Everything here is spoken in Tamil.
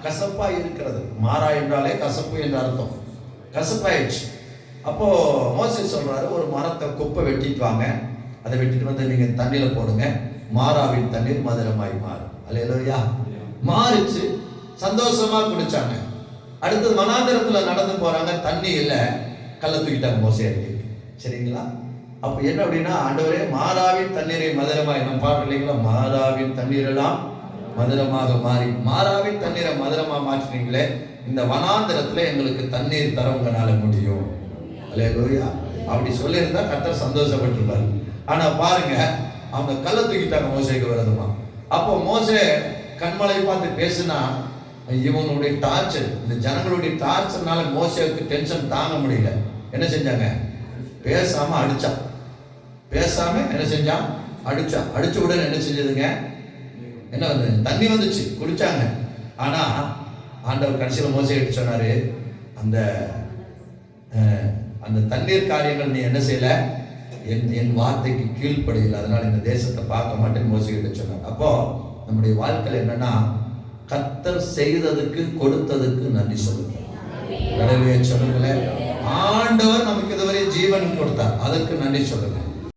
கசப்பா இருக்கிறது. மாறா என்றாலே கசப்பு என்று அர்த்தம். கசப்பாயிடுச்சு. அப்போ மோசே சொல்றாரு, ஒரு மரத்தை குப்பை வெட்டிட்டு வாங்க, அதை வெட்டிட்டு வந்து நீங்க தண்ணியில போடுங்க, மாறாவின் தண்ணீர் மதுரமாய் மாறும். அல்லேலூயா. மாறிச்சு. சந்தோஷமா குடிச்சாங்க. அடுத்தது வனாந்திரத்துல நடந்து போறாங்க, தண்ணி இல்லை, கல்லை தூக்கிட்டாங்க மோசே அடிக்க. சரிங்களா? அப்ப என்ன அப்படின்னா, ஆண்டவரே மாறாவின் தண்ணீரை மதுரமாய், நம்ம பாடுறோம் இல்லைங்களா, மாறாவின் தண்ணீரெல்லாம் மதுரமாக மாறி, மாறாவின் தண்ணீரை மதுரமா மாற்றினீங்களே, இந்த வனாந்திரத்துல எங்களுக்கு தண்ணீர் தர உங்களால முடியும். அல்லேலூயா. அப்படி சொல்லியிருந்தா கர்த்தர் சந்தோஷப்பட்டிருப்பாரு. ஆனா பாருங்க, அவங்க கல்லை தூக்கிட்டாங்க மோசேக்கு விரோதமா. அப்போ மோசே கண்மலை பார்த்து பேசினா, இவங்களுடைய டார்ச்சர், இந்த ஜனங்களுடைய டார்ச்சர்னால மோசேக்கு டென்ஷன் தாங்க முடியல. என்ன செஞ்சாங்க? பேசாம அடிச்சான். பேசாம என்ன செஞ்சான்? அடிச்சான். அடிச்ச உடனே என்ன செஞ்சதுங்க? என்ன வந்து தண்ணி வந்துச்சு, குடிச்சாங்க. ஆனா ஆண்டவர் கடைசியில் மோசே எடுத்து சொன்னாரு, அந்த அந்த தண்ணீர் காரியங்கள் நீ என்ன செய்யல, என் வார்த்தைக்கு கீழ்ப்படையில், அதனால இந்த தேசத்தை பார்க்க மாட்டேன்னு மோசே எடுத்து சொன்னார். அப்போ நம்முடைய வாழ்க்கையில் என்னன்னா, கர்த்தர் செய்ததுக்கு கொடுத்ததுக்கு நன்றி சொல்லுங்க. கடவுளே சொல்லுங்களேன், ஆண்டவர் நமக்கு இதுவரை ஜீவன் கொடுத்தார், அதற்கு நன்றி சொல்லுங்க.